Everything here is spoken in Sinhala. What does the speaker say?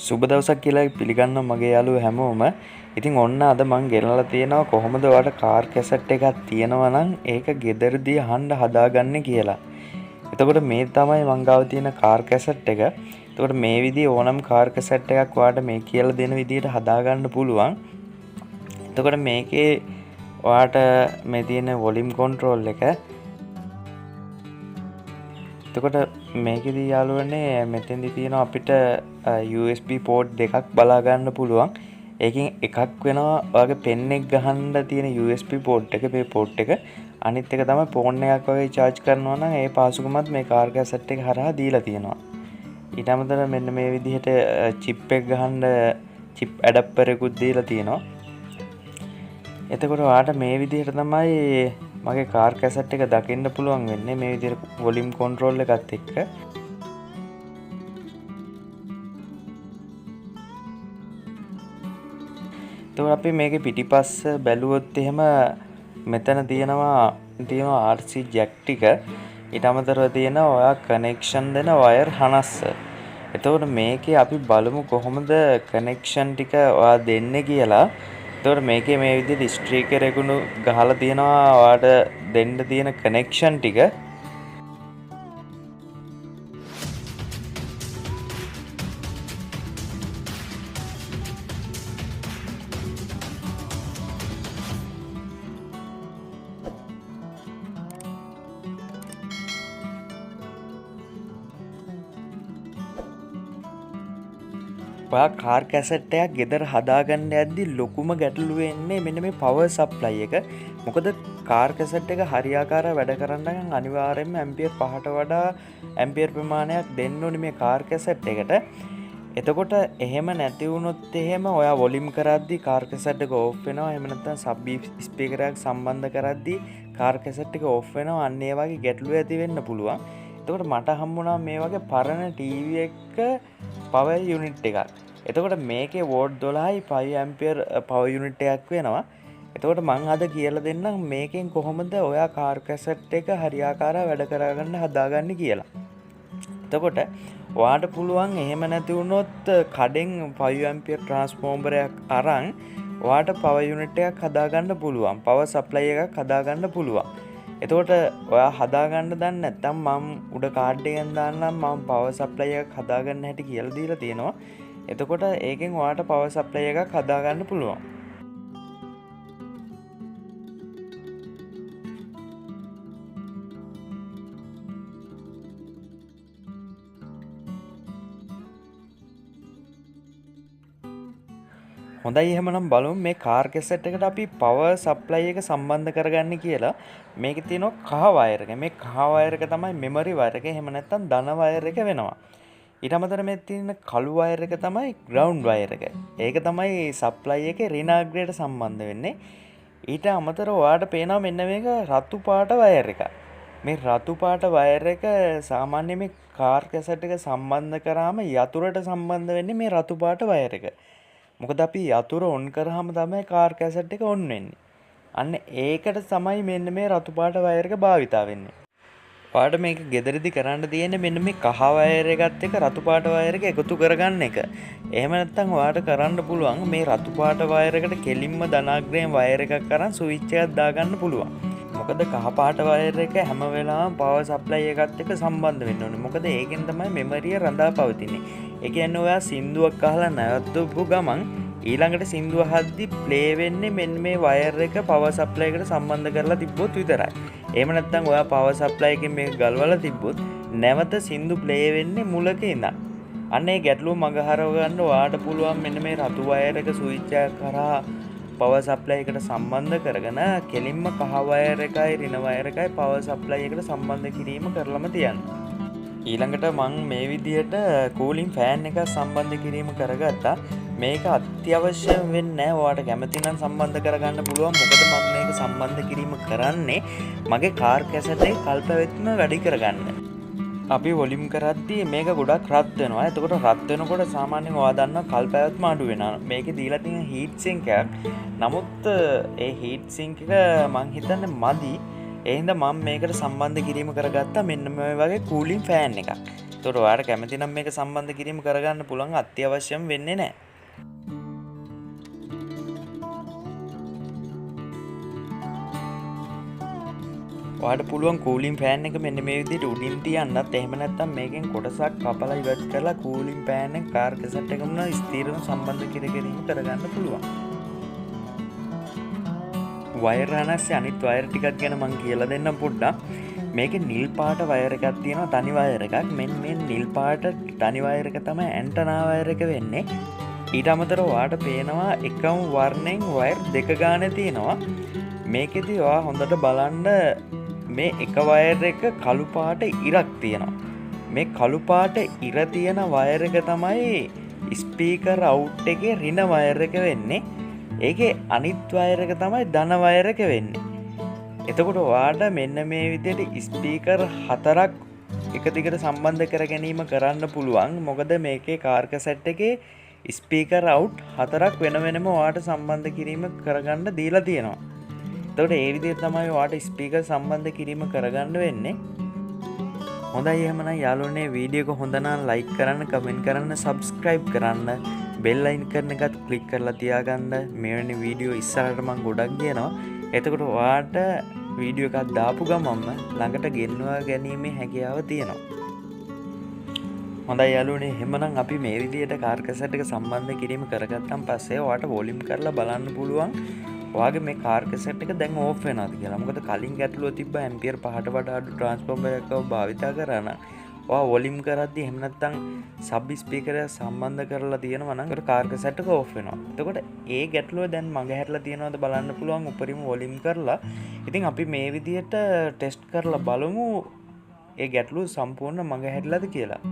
සුබ දවසක් කියලා පිළිගන්නවා මගේ යාළුවෝ හැමෝම. ඉතින් ඔන්න අද මම ගෙනලා තියෙනවා කොහොමද ඔයාලට කාර් කැසට් එකක් තියෙනවා නම් ඒක ගෙදරදී අහන්න හදාගන්නේ කියලා. එතකොට මේ තමයි මං ගාව තියෙන කාර් කැසට් එක. එතකොට මේ විදිහේ ඕනම කාර් කැසට් එකක් ඔයාලට මේ කියලා දෙන විදිහට හදාගන්න පුළුවන්. එතකොට මේකේ ඔයාලට මේ තියෙන වොලියුම් කන්ට්‍රෝල් එක. එතකොට මේකෙදී යාළුවනේ මෙතෙන්දි තියෙනවා අපිට USB port දෙකක් බලා ගන්න පුළුවන්. ඒකෙන් එකක් වෙනවා ඔයාගේ පෙන් එක ගහන්න තියෙන USB port එක, මේ port එක. අනිත් එක තමයි ෆෝන් එකක් වගේ charge කරනවා නම් ඒ පාසුකමත් මේ කාර් කැසට් එක හරහා දීලා තියෙනවා. ඊට අමතරව මෙන්න මේ විදිහට chip එක ගහන්න chip adapter එකකුත් දීලා තියෙනවා. එතකොට ඔයාලට මේ විදිහට තමයි මගේ කාර් කැසට් එක දකින්න පුළුවන් වෙන්නේ මේ විදිහට වොලියුම් කන්ට්‍රෝල් එකත් එක්ක. එතකොට අපි මේකේ පිටිපස්ස බැලුවොත් එහෙම මෙතන තියෙනවා RC jack ටික. ඊට අමතරව තියෙනවා ඔයා කනෙක්ෂන් දෙන වයර් හනස්ස. එතකොට මේකේ අපි බලමු කොහොමද කනෙක්ෂන් ටික ඔයා දෙන්නේ කියලා. එතකොට මේකේ මේ විදිහට ස්ට්‍රීකර් එකකුණු ගහලා තියෙනවා ඔයාට දෙන්න තියෙන කනෙක්ෂන් ටික. ඔයා කාර් කැසට් එකක් ගෙදර හදාගන්න යද්දි ලොකුම ගැටලුව වෙන්නේ මෙන්න මේ පවර් සප්ලයි එක. මොකද කාර් කැසට් එක හරියාකාරව වැඩ කරන්න නම් අනිවාර්යයෙන්ම ඇම්පියර් 5ට වඩා ඇම්පියර් ප්‍රමාණයක් දෙන්න ඕනේ මේ කාර් කැසට් එකට. එතකොට එහෙම නැති වුණොත් එහෙම ඔයා වොලියුම් කරද්දි කාර් කැසට් එක ඕෆ් වෙනවා. එහෙම නැත්නම් සබ් ස්පීකර් එකක් සම්බන්ධ කරද්දි කාර් කැසට් එක ඕෆ් වෙනවා. අන්න ඒ වගේ ගැටලු ඇති වෙන්න පුළුවන්. එතකොට මට හම්බුණා මේ වගේ පරණ ටීවී එක පවර් යුනිට් එකක්. එතකොට මේකේ වෝල්ට් 12යි 5 ඇම්පියර් පවර් යුනිට් එකක් වෙනවා. එතකොට මම අද කියලා දෙන්නම් මේකෙන් කොහොමද ඔයා කාර් කැසට් එක හරියාකාරව වැඩ කරගන්න හදාගන්නේ කියලා. එතකොට ඔයාට පුළුවන් එහෙම නැති වුණොත් කඩෙන් 5 ඇම්පියර් ට්‍රාන්ස්ෆෝමර් එකක් අරන් ඔයාට පවර් යුනිට් එකක් හදාගන්න පුළුවන්. පවර් සප්ලයි එකක් හදාගන්න පුළුවන්. එතකොට ඔයා හදාගන්න දන්නේ නැත්නම් මම උඩ කාඩ් එකෙන් දාන්නම් මම පවර් සප්ලයි එකක් හදාගන්න හැටි කියලා දීලා තියෙනවා. එතකොට ඒකෙන් ඔයාට පවර් සප්ලයි එකක් හදාගන්න පුළුවන්. හොඳයි එහෙමනම් බලමු මේ කාර් කැසට් එකට අපි පවර් සප්ලයි එක සම්බන්ධ කරගන්නේ කියලා. මේකේ තියෙනවා කහ වයර් එක. මේ කහ වයර් එක තමයි මෙමරි වයර් එක. එහෙම නැත්නම් ධන වයර් එක වෙනවා. ඊට අමතරව මේ තියෙන කළු වයර් එක තමයි ග්‍රවුන්ඩ් වයර් එක. ඒක තමයි සප්ලයි එකේ රිනාග්‍රේට සම්බන්ධ වෙන්නේ. ඊට අමතරව ඔයාලට පේනවා මෙන්න මේක රතු පාට වයර් එක. මේ රතු පාට වයර් එක සාමාන්‍ය මේ කාර් කැසට් එක සම්බන්ධ කරාම යතුරට සම්බන්ධ වෙන්නේ මේ රතු පාට වයර් එක. මොකද අපි යතුර ඔන් කරාම තමයි කාර් කැසට් එක ඔන් වෙන්නේ. අන්න ඒකට තමයි මෙන්න මේ රතු පාට වයර් එක භාවිතා වෙන්නේ. ඔයාලට මේක ගෙදරදී කරන්න තියෙන්නේ මෙන්න මේ කහ වයර් එකත් එක්ක රතු පාට වයර් එක එකතු කරගන්න එක. එහෙම නැත්නම් ඔයාලට කරන්න පුළුවන් මේ රතු පාට වයර් එකට කෙලින්ම ධනාග්‍රයෙන් වයර් එකක් අරන් ස්විච් එකක් දාගන්න පුළුවන්. මොකද කහ පාට වයර් එක හැම වෙලාවම පවර් සප්ලයි එකත් එක්ක සම්බන්ධ වෙන්න ඕනේ. මොකද ඒකෙන් තමයි මෙමරිය රඳා පවතින්නේ. ඒ කියන්නේ ඔයා සින්දුවක් අහලා නැවතුපු ගමන් ඊළඟට සින්දුව අහද්දි ප්ලේ වෙන්නේ මෙන්න මේ වයර් එක පවර් සප්ලයි එකට සම්බන්ධ කරලා තිබ්බොත් විතරයි. එහෙම නැත්නම් ඔයා පවර් සප්ලයි එකෙන් මේක ගලවලා තිබ්බොත් නැවත සින්දු ප්ලේ වෙන්නේ මුලක ඉඳන්. අන්න ඒ ගැටලුව මගහරව ගන්න ඔයාට පුළුවන් මෙන්න මේ රතු වයර් එක ස්විච් එක කරා පවර් සප්ලයි එකට සම්බන්ධ කරගෙන කෙලින්ම කහ වයර් එකයි රින වයර් එකයි පවර් සප්ලයි එකට සම්බන්ධ කිරීම කරලම තියන්න. ඊළඟට මම මේ විදිහට කූලින් ෆෑන් එක සම්බන්ධ කිරීම කරගත්තා. මේක අත්‍යවශ්‍ය වෙන්නේ නැහැ. ඔයාට කැමති නම් සම්බන්ධ කරගන්න පුළුවන්. මොකද මම මේක සම්බන්ධ කිරීම කරන්නේ මගේ කාර් කැසට් එකේ කල්පවැත්ම වැඩි කරගන්න. අපි වොලියුම් කරද්දී මේක ගොඩක් රත් වෙනවා. එතකොට රත් වෙනකොට සාමාන්‍යයෙන් ඔයා දන්නවා කල්පවැත්ම අඩු වෙනවා. මේකේ දීලා තියෙන හීට් සින්ක් එකක්. නමුත් ඒ හීට් සින්ක් එක මං හිතන්නේ මදි. ඒ හින්දා මම මේකට සම්බන්ධ කිරීම කරගත්තා මෙන්න මේ වගේ කූලින් ෆෑන් එකක්. ඒතකොට ඔයාලට කැමති නම් මේක සම්බන්ධ කිරීම කරගන්න පුළුවන්, අත්‍යවශ්‍යම වෙන්නේ නැහැ. ඔයාලට පුළුවන් කූලින් ෆෑන් එක මෙන්න මේ විදිහට උඩින් තියන්නත්, එහෙම නැත්නම් මේකෙන් කොටසක් කපලා ඉවත් කරලා කූලින් ෆෑන් එක කාර් කැසට් එකම ස්ථිරව සම්බන්ධ කිරීම කරගන්න පුළුවන්. වයර් හනස්සේ අනිත් වයර් ටිකක් ගැන මම කියලා දෙන්නම් පොඩ්ඩක්. මේකේ නිල් පාට වයර් එකක් තියෙනවා, තනි වයර් එකක්. මෙන්න මේ නිල් පාට තනි වයර් එක තමයි ඇන්ටනා වයර් එක වෙන්නේ. ඊට අමතරව ඔයාලට පේනවා එකම වර්ණයෙන් වයර් දෙක ගානේ තියෙනවා. මේකෙදි ඔයා හොඳට බලන්න මේ එක වයර් එක කළු පාට ඉරක් තියෙනවා. මේ කළු පාට ඉර තියෙන වයර් එක තමයි ස්පීකර් අවුට් එකේ රින වයර් එක වෙන්නේ. ඒකේ අනිත් වයර් එක තමයි ධන වයර් එක වෙන්නේ. එතකොට ඔයාලට මෙන්න මේ විදිහට ස්පීකර් 4ක් එක දිගට සම්බන්ධ කර ගැනීම කරන්න පුළුවන්. මොකද මේකේ කාර් කැසට් එකේ ස්පීකර් අවුට් 4ක් වෙන වෙනම ඔයාලට සම්බන්ධ කිරීම කරගන්න දීලා තියෙනවා. එතකොට ඒ විදිහට තමයි ඔයාලට ස්පීකර් සම්බන්ධ කිරීම කරගන්න වෙන්නේ. හොඳයි එහෙමනම් යාළුවනේ, වීඩියෝ එක හොඳ නම් ලයික් කරන්න, කමෙන්ට් කරන්න, සබ්ස්ක්‍රයිබ් කරන්න, බෙල් අයිකන් එකත් ක්ලික් කරලා තියාගන්න. මෙවැනි වීඩියෝ ඉස්සරහට මම ගොඩක් ගෙනවා. එතකොට ඔයාලට වීඩියෝ එකක් දාපු ගමන්ම ළඟට ගෙන්වා ගැනීමේ හැකියාව තියෙනවා. හොඳයි යාළුවනේ, එහෙමනම් අපි මේ විදිහට කාර් කැසට් එක සම්බන්ධ කිරීම කරගත්තන් පස්සේ ඔයාලට වොලියුම් කරලා බලන්න පුළුවන් ඔයාගේ මේ කාර් කැසට් එක දැන් ඕෆ් වෙනවද කියලා. මොකද කලින් ගැටලුව තිබ්බ ඇම්පියර් 5ට වඩා අඩු ට්‍රාන්ස්ෆෝමර් එකක් භාවිතා කරා නම් ඔයා වොලියුම් කරද්දී එහෙම නැත්නම් සබ් ස්පීකර් එක සම්බන්ධ කරලා තියෙනවා නම් ඒකට කාර් කැසට් එක ඕෆ් වෙනවා. එතකොට ඒ ගැටලුව දැන් මගහැරලා තියෙනවද බලන්න පුළුවන් උඩරිම වොලියුම් කරලා. ඉතින් අපි මේ විදිහට ටෙස්ට් කරලා බලමු ඒ ගැටලුව සම්පූර්ණ මගහැරලාද කියලා.